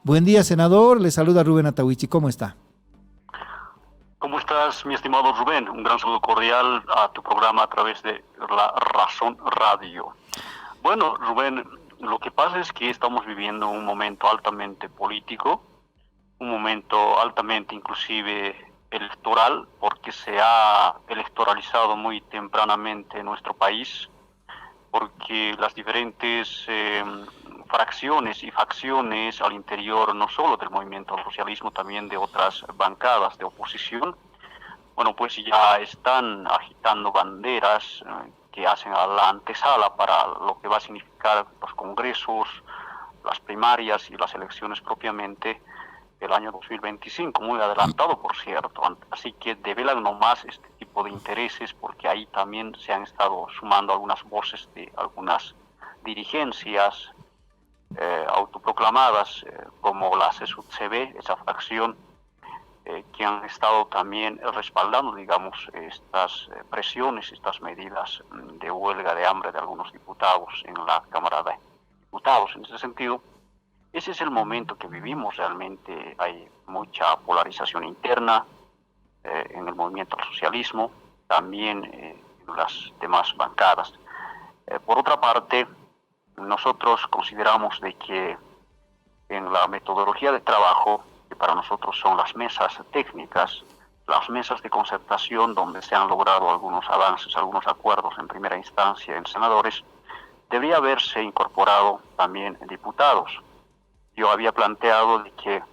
Buen día, senador. Le saluda Rubén Atahuichi. ¿Cómo está? ¿Cómo estás, mi estimado Rubén? Un gran saludo cordial a tu programa a través de La Razón Radio. Bueno, Rubén, lo que pasa es que estamos viviendo un momento altamente político, un momento altamente inclusive electoral, porque se ha electoralizado muy tempranamente nuestro país, porque las diferentes fracciones y facciones al interior, no solo del movimiento al socialismo, también de otras bancadas de oposición, bueno, pues ya están agitando banderas que hacen a la antesala para lo que va a significar los congresos, las primarias y las elecciones propiamente el año 2025, muy adelantado por cierto, así que develan nomás este tipo de intereses porque ahí también se han estado sumando algunas voces de algunas dirigencias autoproclamadas como la CSUCB, esa fracción que han estado también respaldando, digamos, estas presiones, estas medidas de huelga de hambre de algunos diputados en la Cámara de Diputados. En ese sentido, ese es el momento que vivimos realmente. Hay mucha polarización interna en el movimiento al socialismo, también en las demás bancadas. Por otra parte, nosotros consideramos de que en la metodología de trabajo, que para nosotros son las mesas técnicas, las mesas de concertación donde se han logrado algunos avances, algunos acuerdos en primera instancia en senadores, debería haberse incorporado también en diputados. Yo había planteado de que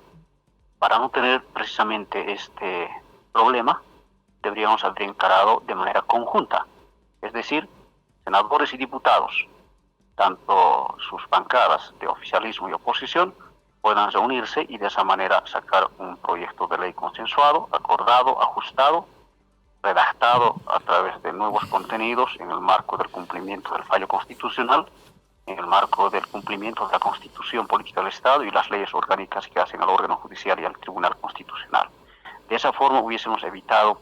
para no tener precisamente este problema, deberíamos haber encarado de manera conjunta, es decir, senadores y diputados, tanto sus bancadas de oficialismo y oposición, puedan reunirse y de esa manera sacar un proyecto de ley consensuado, acordado, ajustado, redactado a través de nuevos contenidos en el marco del cumplimiento del fallo constitucional, en el marco del cumplimiento de la Constitución Política del Estado y las leyes orgánicas que hacen al órgano judicial y al Tribunal Constitucional. De esa forma hubiésemos evitado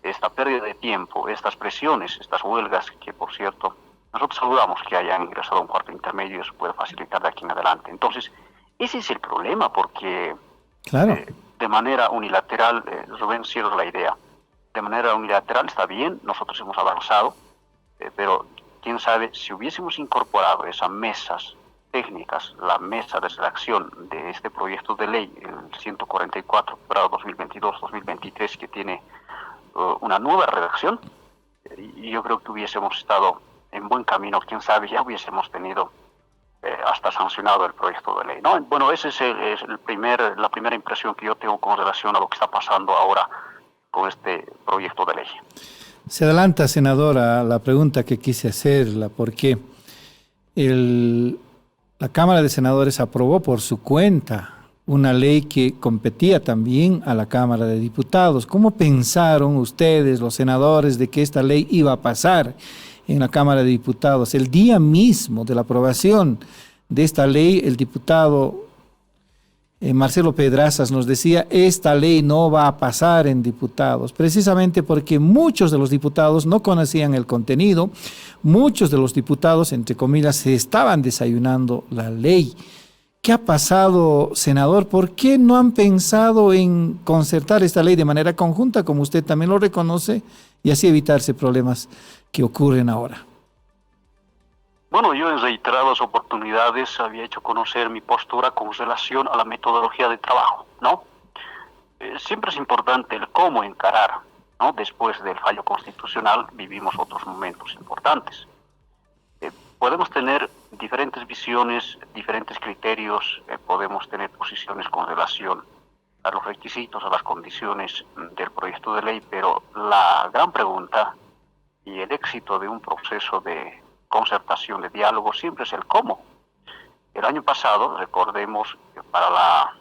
esta pérdida de tiempo, estas presiones, estas huelgas que, por cierto, nosotros saludamos que hayan ingresado a un cuarto intermedio y eso puede facilitar de aquí en adelante. Entonces, ese es el problema, porque Claro. de manera unilateral, Rubén, cierro la idea, de manera unilateral está bien, nosotros hemos avanzado, pero quién sabe si hubiésemos incorporado esas mesas técnicas, la mesa de redacción de este proyecto de ley, el 144, para 2022-2023, que tiene una nueva redacción, y yo creo que hubiésemos estado en buen camino, quién sabe, ya hubiésemos tenido hasta sancionado el proyecto de ley, ¿no? Bueno, esa es la primera impresión que yo tengo con relación a lo que está pasando ahora con este proyecto de ley. Se adelanta, senadora, la pregunta que quise hacerla, porque el, la Cámara de Senadores aprobó por su cuenta una ley que competía también a la Cámara de Diputados. ¿Cómo pensaron ustedes, los senadores, de que esta ley iba a pasar en la Cámara de Diputados? El día mismo de la aprobación de esta ley, el diputado Marcelo Pedrazas nos decía, esta ley no va a pasar en diputados, precisamente porque muchos de los diputados no conocían el contenido, muchos de los diputados, entre comillas, se estaban desayunando la ley. ¿Qué ha pasado, senador? ¿Por qué no han pensado en concertar esta ley de manera conjunta, como usted también lo reconoce, y así evitarse problemas que ocurren ahora? Bueno, yo en reiteradas oportunidades había hecho conocer mi postura con relación a la metodología de trabajo, ¿no? Siempre es importante el cómo encarar, ¿no? Después del fallo constitucional vivimos otros momentos importantes. Podemos tener diferentes visiones, diferentes criterios, podemos tener posiciones con relación a los requisitos, a las condiciones del proyecto de ley, pero la gran pregunta y el éxito de un proceso de concertación, de diálogo, siempre es el cómo. El año pasado, recordemos que para la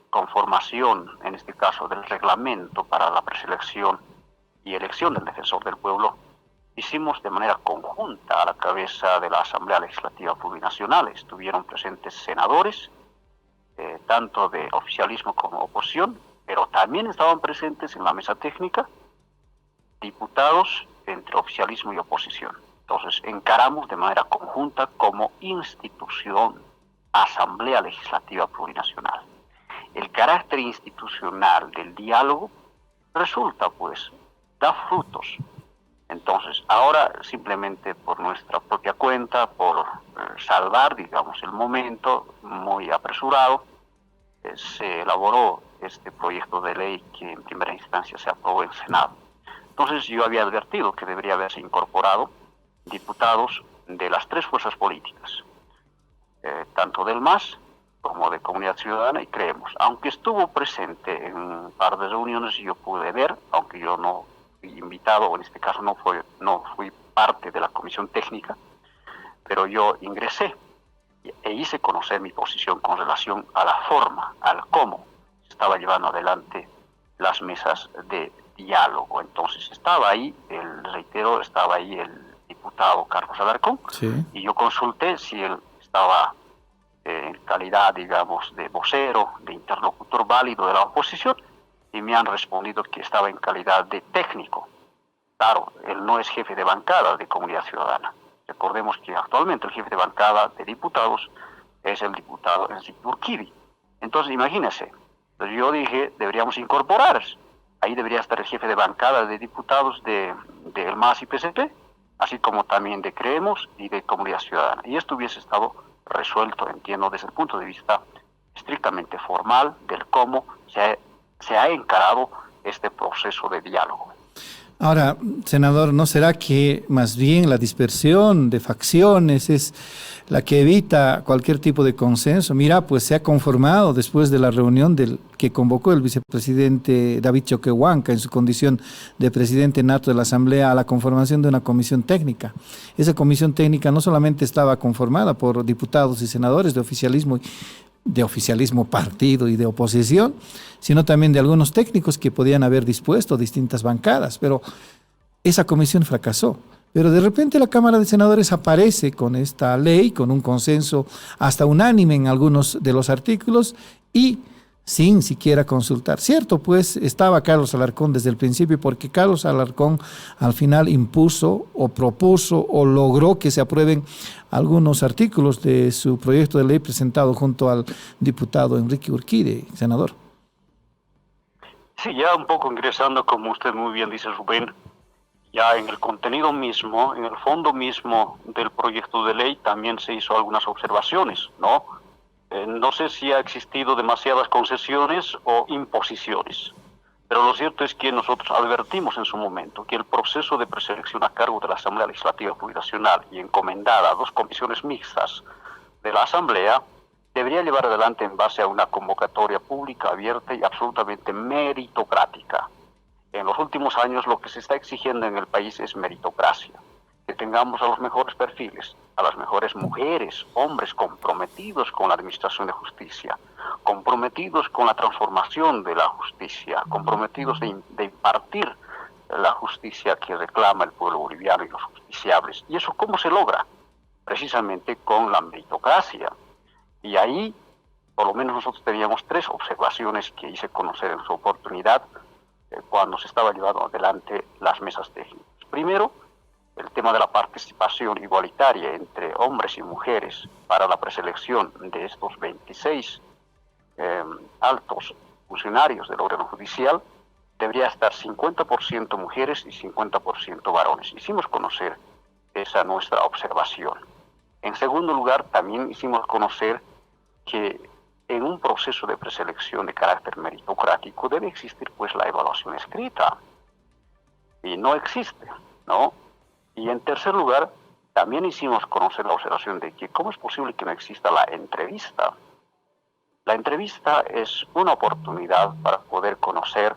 conformación, en este caso del reglamento para la preselección y elección del defensor del pueblo, hicimos de manera conjunta a la cabeza de la Asamblea Legislativa Plurinacional. Estuvieron presentes senadores, tanto de oficialismo como oposición, pero también estaban presentes en la mesa técnica diputados entre oficialismo y oposición. Entonces, encaramos de manera conjunta como institución Asamblea Legislativa Plurinacional. El carácter institucional del diálogo resulta, pues, da frutos. Entonces, ahora simplemente por nuestra propia cuenta, por salvar, digamos, el momento muy apresurado, se elaboró este proyecto de ley que en primera instancia se aprobó en el Senado. Entonces yo había advertido que debería haberse incorporado diputados de las tres fuerzas políticas, tanto del MAS como de Comunidad Ciudadana y Creemos. Aunque estuvo presente en un par de reuniones y yo pude ver, aunque yo no fui invitado, o en este caso no fui parte de la comisión técnica, pero yo ingresé e hice conocer mi posición con relación a la forma, al cómo se estaba llevando adelante las mesas de diálogo. Entonces estaba ahí, reitero, estaba ahí el diputado Carlos Alarcón, Sí. y yo consulté si él estaba en calidad, digamos, de vocero, de interlocutor válido de la oposición, y me han respondido que estaba en calidad de técnico. Claro, él no es jefe de bancada de Comunidad Ciudadana. Recordemos que actualmente el jefe de bancada de diputados es el diputado Enrique Urquidi. Entonces, imagínense, pues yo dije, deberíamos incorporar, ahí debería estar el jefe de bancada de diputados del MAS y PCP, así como también de Creemos y de Comunidad Ciudadana. Y esto hubiese estado resuelto, entiendo, desde el punto de vista estrictamente formal del cómo se ha encarado este proceso de diálogo. Ahora, senador, ¿no será que más bien la dispersión de facciones es la que evita cualquier tipo de consenso? Mira, pues se ha conformado después de la reunión que convocó el vicepresidente David Choquehuanca en su condición de presidente nato de la Asamblea a la conformación de una comisión técnica. Esa comisión técnica no solamente estaba conformada por diputados y senadores de oficialismo partido y de oposición, sino también de algunos técnicos que podían haber dispuesto distintas bancadas, pero esa comisión fracasó. Pero de repente la Cámara de Senadores aparece con esta ley, con un consenso hasta unánime en algunos de los artículos y sin siquiera consultar. Cierto, pues estaba Carlos Alarcón desde el principio, porque Carlos Alarcón al final impuso o propuso o logró que se aprueben algunos artículos de su proyecto de ley presentado junto al diputado Enrique Urquidi, senador. Sí, ya un poco ingresando, como usted muy bien dice, Rubén, ya en el contenido mismo, en el fondo mismo del proyecto de ley también se hizo algunas observaciones, ¿no? No sé si ha existido demasiadas concesiones o imposiciones, pero lo cierto es que nosotros advertimos en su momento que el proceso de preselección a cargo de la Asamblea Legislativa Plurinacional y encomendada a 2 comisiones mixtas de la Asamblea debería llevar adelante en base a una convocatoria pública, abierta y absolutamente meritocrática. En los últimos años lo que se está exigiendo en el país es meritocracia, que tengamos a los mejores perfiles, a las mejores mujeres, hombres comprometidos con la administración de justicia, comprometidos con la transformación de la justicia, comprometidos de impartir la justicia que reclama el pueblo boliviano y los justiciables. ¿Y eso cómo se logra? Precisamente con la meritocracia. Y ahí, por lo menos nosotros teníamos 3 observaciones que hice conocer en su oportunidad cuando se estaba llevando adelante las mesas técnicas. Primero, el tema de la participación igualitaria entre hombres y mujeres para la preselección de estos 26 altos funcionarios del órgano judicial debería estar 50% mujeres y 50% varones. Hicimos conocer esa nuestra observación. En segundo lugar, también hicimos conocer que en un proceso de preselección de carácter meritocrático debe existir pues la evaluación escrita. Y no existe, ¿no? Y en tercer lugar, también hicimos conocer la observación de que cómo es posible que no exista la entrevista. La entrevista es una oportunidad para poder conocer,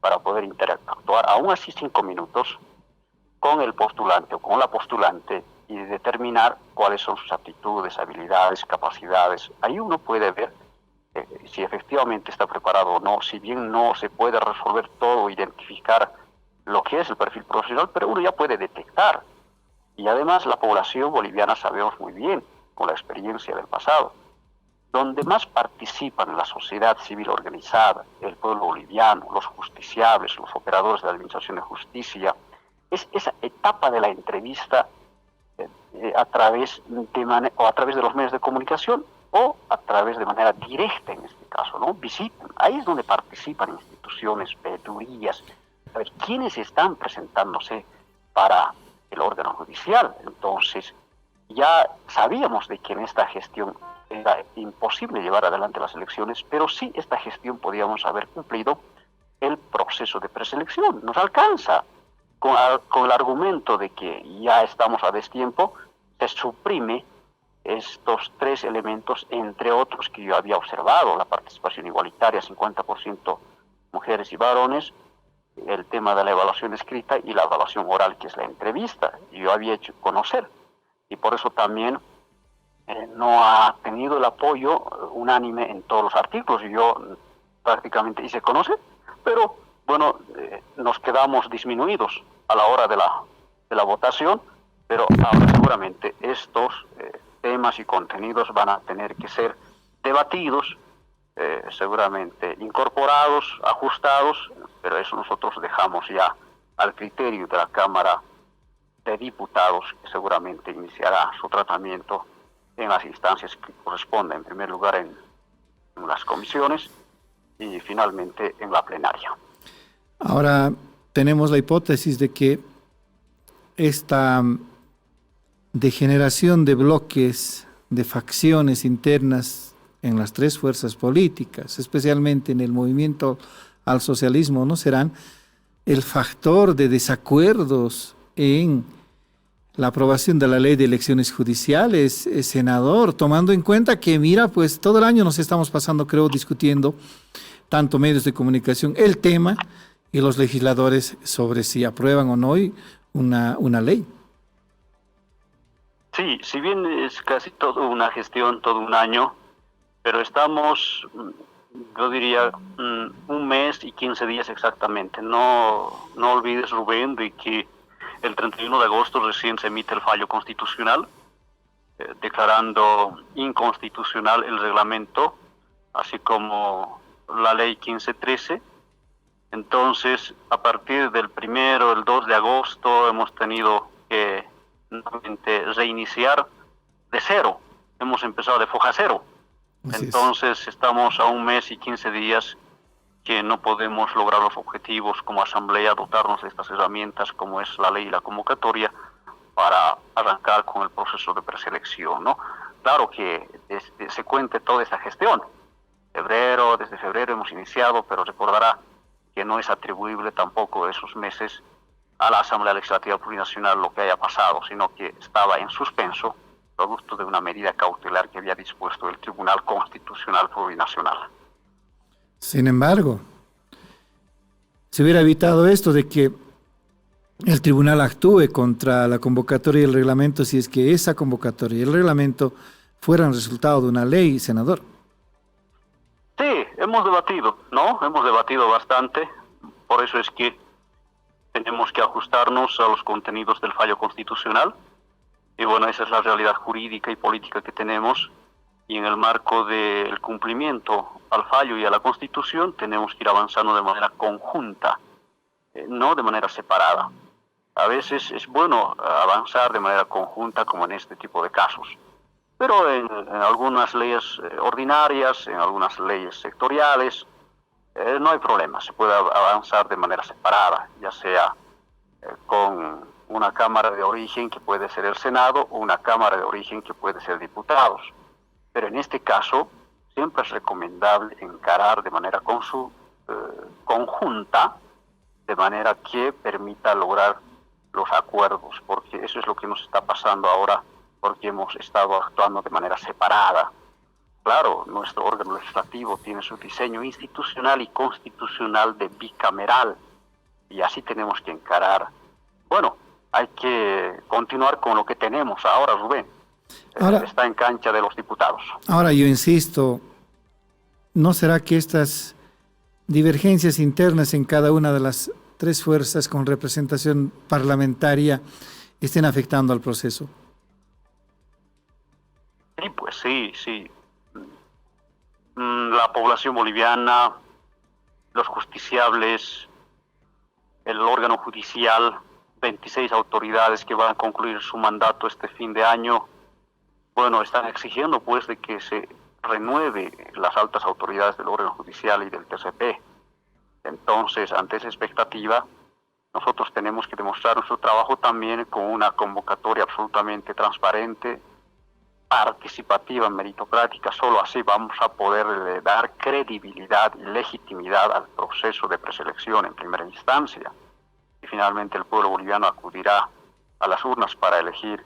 para poder interactuar, aún así 5 minutos, con el postulante o con la postulante y determinar cuáles son sus aptitudes, habilidades, capacidades. Ahí uno puede ver si efectivamente está preparado o no, si bien no se puede resolver todo, identificar lo que es el perfil profesional, pero uno ya puede detectar. Y además la población boliviana sabemos muy bien, con la experiencia del pasado, donde más participan la sociedad civil organizada, el pueblo boliviano, los justiciables, los operadores de la administración de justicia, es esa etapa de la entrevista a través de los medios de comunicación o a través de manera directa en este caso, ¿no? Visiten, ahí es donde participan instituciones, veedurías, a ver quiénes están presentándose para el órgano judicial. Entonces, ya sabíamos de que en esta gestión era imposible llevar adelante las elecciones, pero sí esta gestión podíamos haber cumplido el proceso de preselección. Nos alcanza con el argumento de que ya estamos a destiempo, se suprime estos tres elementos, entre otros que yo había observado: la participación igualitaria, 50% mujeres y varones, el tema de la evaluación escrita y la evaluación oral, que es la entrevista. Yo había hecho conocer, y por eso también no ha tenido el apoyo unánime en todos los artículos. Yo prácticamente hice conocer, pero bueno, nos quedamos disminuidos a la hora de la votación, pero ahora seguramente estos temas y contenidos van a tener que ser debatidos, seguramente incorporados, ajustados, pero eso nosotros dejamos ya al criterio de la Cámara de Diputados, que seguramente iniciará su tratamiento en las instancias que corresponden, en primer lugar en las comisiones y finalmente en la plenaria. Ahora tenemos la hipótesis de que esta degeneración de bloques, de facciones internas en las tres fuerzas políticas, especialmente en el movimiento al socialismo, ¿no serán el factor de desacuerdos en la aprobación de la ley de elecciones judiciales, senador, tomando en cuenta que, mira, pues todo el año nos estamos pasando, creo, discutiendo, tanto medios de comunicación, el tema, y los legisladores sobre si aprueban o no una ley? Sí, si bien es casi toda una gestión, todo un año, pero estamos, yo diría, un mes y 15 días exactamente. No olvides, Rubén, de que el 31 de agosto recién se emite el fallo constitucional, declarando inconstitucional el reglamento, así como la ley 1513. Entonces, a partir del 1, el 2 de agosto, hemos tenido que nuevamente reiniciar de cero. Hemos empezado de foja cero. Entonces, estamos a un mes y 15 días que no podemos lograr los objetivos como asamblea, dotarnos de estas herramientas como es la ley y la convocatoria para arrancar con el proceso de preselección, ¿no? Claro que se cuente toda esta gestión. Desde febrero hemos iniciado, pero recordará que no es atribuible tampoco esos meses a la Asamblea Legislativa Plurinacional lo que haya pasado, sino que estaba en suspenso, producto de una medida cautelar que había dispuesto el Tribunal Constitucional Plurinacional. Sin embargo, se hubiera evitado esto de que el tribunal actúe contra la convocatoria y el reglamento si es que esa convocatoria y el reglamento fueran resultado de una ley, senador. Sí, hemos debatido, ¿no? Hemos debatido bastante, por eso es que tenemos que ajustarnos a los contenidos del fallo constitucional, y bueno, esa es la realidad jurídica y política que tenemos, y en el marco del cumplimiento al fallo y a la Constitución tenemos que ir avanzando de manera conjunta, no de manera separada. A veces es bueno avanzar de manera conjunta como en este tipo de casos, pero en algunas leyes ordinarias, en algunas leyes sectoriales, no hay problema, se puede avanzar de manera separada, ya sea con una cámara de origen que puede ser el Senado o una cámara de origen que puede ser diputados. Pero en este caso siempre es recomendable encarar de manera conjunta, de manera que permita lograr los acuerdos, porque eso es lo que nos está pasando ahora, porque hemos estado actuando de manera separada. Claro, nuestro órgano legislativo tiene su diseño institucional y constitucional de bicameral, y así tenemos que encarar. Bueno, hay que continuar con lo que tenemos ahora, Rubén. Ahora, está en cancha de los diputados. Ahora yo insisto, ¿no será que estas divergencias internas en cada una de las tres fuerzas con representación parlamentaria estén afectando al proceso? Sí, pues sí. La población boliviana, los justiciables, el órgano judicial, 26 autoridades que van a concluir su mandato este fin de año, bueno, están exigiendo pues de que se renueve las altas autoridades del órgano judicial y del TCP. Entonces, ante esa expectativa, nosotros tenemos que demostrar nuestro trabajo también con una convocatoria absolutamente transparente, participativa, meritocrática. Solo así vamos a poder dar credibilidad y legitimidad al proceso de preselección en primera instancia. Y finalmente el pueblo boliviano acudirá a las urnas para elegir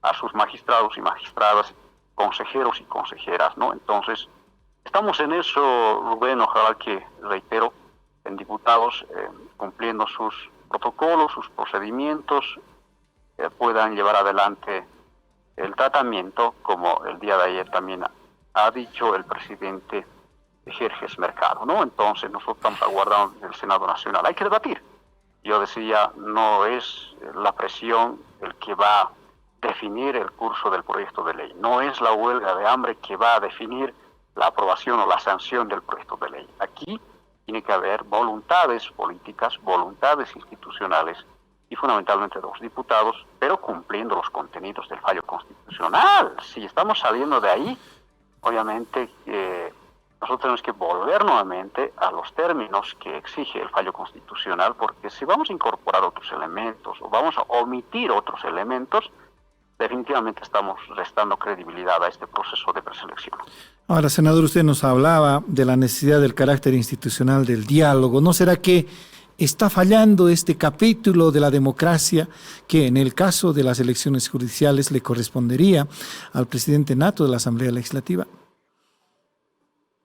a sus magistrados y magistradas, consejeros y consejeras, ¿no? Entonces, estamos en eso, Rubén. Ojalá que, reitero, en diputados, cumpliendo sus protocolos, sus procedimientos, puedan llevar adelante el tratamiento, como el día de ayer también ha dicho el presidente Jerjes Mercado, ¿no? Entonces, nosotros estamos aguardando del Senado Nacional. Hay que debatir. Yo decía, no es la presión el que va a definir el curso del proyecto de ley. No es la huelga de hambre que va a definir la aprobación o la sanción del proyecto de ley. Aquí tiene que haber voluntades políticas, voluntades institucionales y fundamentalmente de los diputados, pero cumpliendo los contenidos del fallo constitucional. Si estamos saliendo de ahí, obviamente nosotros tenemos que volver nuevamente a los términos que exige el fallo constitucional, porque si vamos a incorporar otros elementos o vamos a omitir otros elementos, definitivamente estamos restando credibilidad a este proceso de preselección. Ahora, senador, usted nos hablaba de la necesidad del carácter institucional del diálogo. ¿No será que está fallando este capítulo de la democracia que en el caso de las elecciones judiciales le correspondería al presidente nato de la Asamblea Legislativa?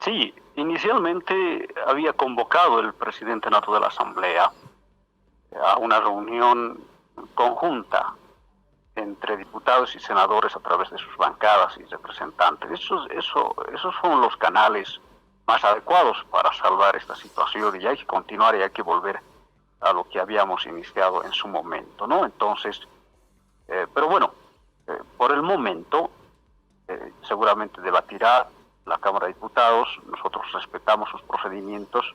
Sí, inicialmente había convocado el presidente nato de la Asamblea a una reunión conjunta entre diputados y senadores a través de sus bancadas y representantes. Esos son los canales más adecuados para salvar esta situación, y hay que continuar y hay que volver a lo que habíamos iniciado en su momento, ¿no? Entonces, pero bueno, por el momento seguramente debatirá la Cámara de Diputados. Nosotros respetamos sus procedimientos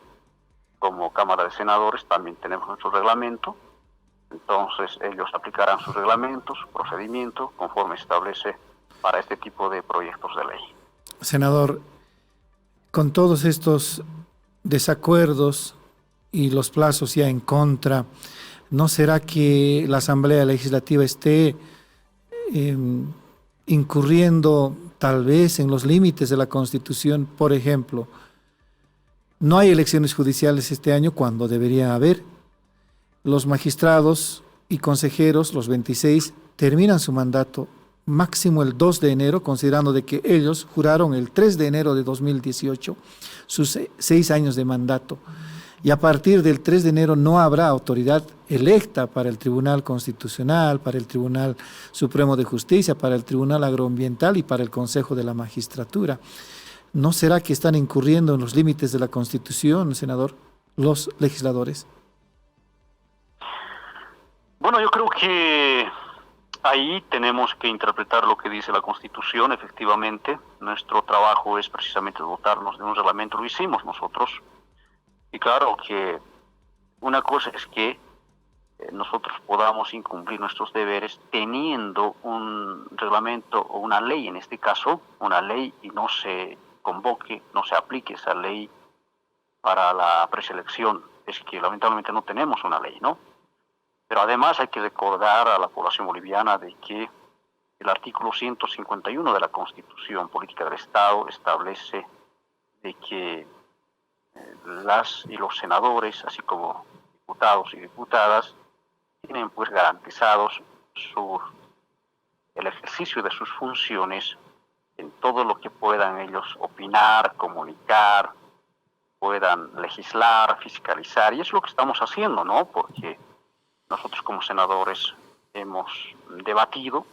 como Cámara de Senadores, también tenemos nuestro reglamento. Entonces ellos aplicarán sus reglamentos, su procedimiento, conforme establece para este tipo de proyectos de ley. Senador, con todos estos desacuerdos y los plazos ya en contra, ¿no será que la Asamblea Legislativa esté incurriendo tal vez en los límites de la Constitución? Por ejemplo, no hay elecciones judiciales este año cuando debería haber. Los magistrados y consejeros, los 26, terminan su mandato máximo el 2 de enero, considerando de que ellos juraron el 3 de enero de 2018 sus 6 años de mandato. Y a partir del 3 de enero no habrá autoridad electa para el Tribunal Constitucional, para el Tribunal Supremo de Justicia, para el Tribunal Agroambiental y para el Consejo de la Magistratura. ¿No será que están incurriendo en los límites de la Constitución, senador, los legisladores? Bueno, yo creo que ahí tenemos que interpretar lo que dice la Constitución. Efectivamente, nuestro trabajo es precisamente dotarnos de un reglamento, lo hicimos nosotros. Y claro que una cosa es que nosotros podamos incumplir nuestros deberes teniendo un reglamento o una ley, en este caso, una ley, y no se convoque, no se aplique esa ley para la preselección. Es que lamentablemente no tenemos una ley, ¿no? Pero además hay que recordar a la población boliviana de que el artículo 151 de la Constitución Política del Estado establece de que las y los senadores, así como diputados y diputadas, tienen pues garantizados el ejercicio de sus funciones en todo lo que puedan ellos opinar, comunicar, puedan legislar, fiscalizar, y es lo que estamos haciendo, ¿no? Porque nosotros como senadores hemos debatido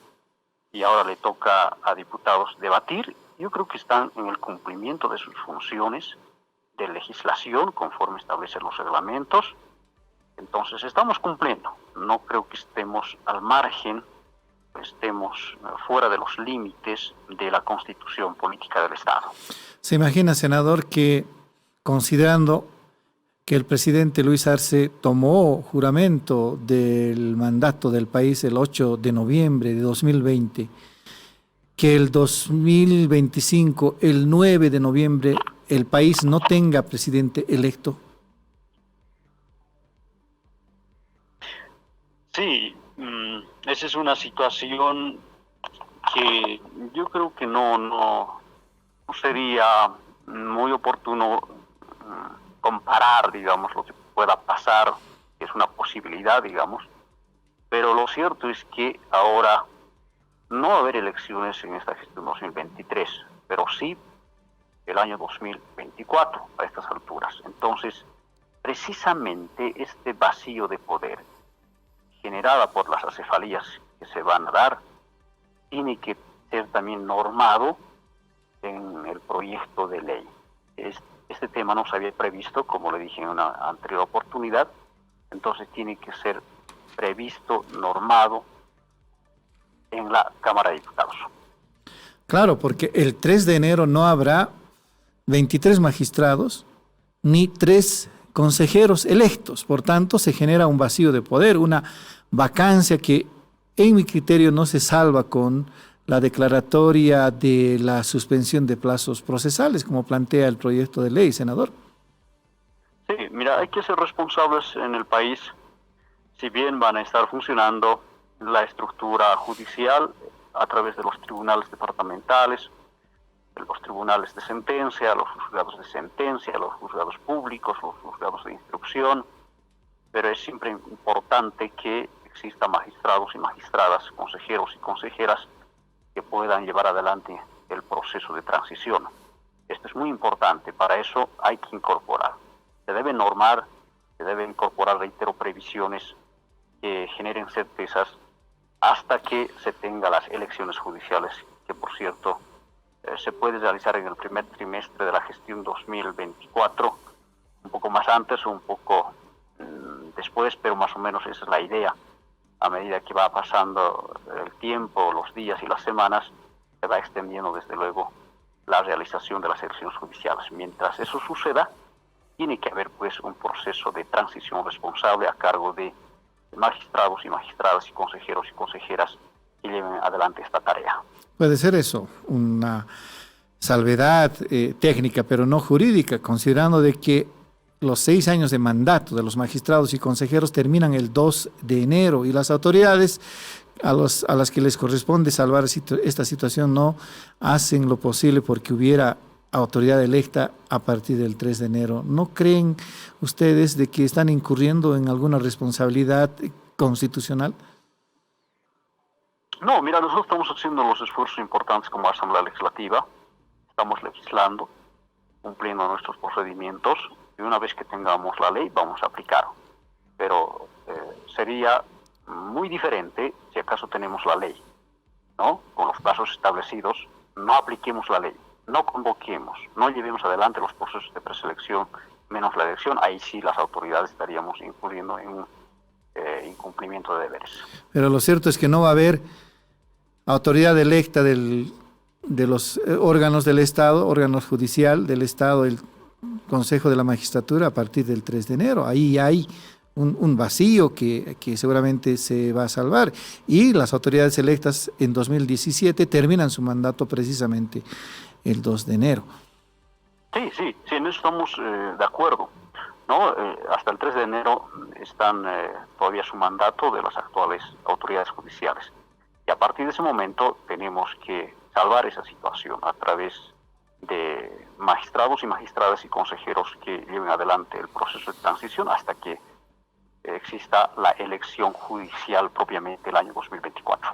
y ahora le toca a diputados debatir. Yo creo que están en el cumplimiento de sus funciones de legislación conforme establecen los reglamentos. Entonces estamos cumpliendo. No creo que estemos al margen, estemos fuera de los límites de la Constitución Política del Estado. ¿Se imagina, senador, que considerando que el presidente Luis Arce tomó juramento del mandato del país el 8 de noviembre de 2020, que el 2025, el 9 de noviembre, el país no tenga presidente electo? Sí, esa es una situación que yo creo que no sería muy oportuno comparar, digamos, lo que pueda pasar, que es una posibilidad, digamos, pero lo cierto es que ahora no va a haber elecciones en esta gestión 2023, pero sí el año 2024 a estas alturas. Entonces, precisamente este vacío de poder generada por las acefalías que se van a dar tiene que ser también normado en el proyecto de ley. Este tema no se había previsto, como le dije en una anterior oportunidad, entonces tiene que ser previsto, normado en la Cámara de Diputados. Claro, porque el 3 de enero no habrá 23 magistrados ni 3 consejeros electos. Por tanto, se genera un vacío de poder, una vacancia que, en mi criterio, no se salva con la declaratoria de la suspensión de plazos procesales, como plantea el proyecto de ley, senador. Sí, mira, hay que ser responsables en el país. Si bien van a estar funcionando la estructura judicial a través de los tribunales departamentales, los tribunales de sentencia, los juzgados de sentencia, los juzgados públicos, los juzgados de instrucción, pero es siempre importante que existan magistrados y magistradas, consejeros y consejeras que puedan llevar adelante el proceso de transición. Esto es muy importante, para eso hay que incorporar. Se debe normar, se debe incorporar, reitero, previsiones que generen certezas hasta que se tengan las elecciones judiciales, que por cierto se puede realizar en el primer trimestre de la gestión 2024, un poco más antes o un poco después, pero más o menos esa es la idea. A medida que va pasando el tiempo, los días y las semanas, se va extendiendo desde luego la realización de las elecciones judiciales. Mientras eso suceda, tiene que haber pues un proceso de transición responsable a cargo de magistrados y magistradas y consejeros y consejeras que lleven adelante esta tarea. Puede ser eso, una salvedad técnica, pero no jurídica, considerando de que los 6 años de mandato de los magistrados y consejeros terminan el 2 de enero y las autoridades a las que les corresponde salvar esta situación no hacen lo posible porque hubiera autoridad electa a partir del 3 de enero. ¿No creen ustedes de que están incurriendo en alguna responsabilidad constitucional? No, mira, nosotros estamos haciendo los esfuerzos importantes como Asamblea Legislativa, estamos legislando, cumpliendo nuestros procedimientos, y una vez que tengamos la ley vamos a aplicar. Pero sería muy diferente si acaso tenemos la ley, ¿no? Con los plazos establecidos, no apliquemos la ley, no convoquemos, no llevemos adelante los procesos de preselección, menos la elección, ahí sí las autoridades estaríamos incurriendo en un incumplimiento de deberes. Pero lo cierto es que no va a haber autoridad electa de los órganos del Estado, órganos judicial del Estado, el Consejo de la Magistratura a partir del 3 de enero. Ahí hay un vacío que seguramente se va a salvar. Y las autoridades electas en 2017 terminan su mandato precisamente el 2 de enero. Sí, en eso estamos de acuerdo, ¿no? Hasta el 3 de enero están todavía su mandato de las actuales autoridades judiciales. Y a partir de ese momento tenemos que salvar esa situación a través de magistrados y magistradas y consejeros que lleven adelante el proceso de transición hasta que exista la elección judicial propiamente el año 2024.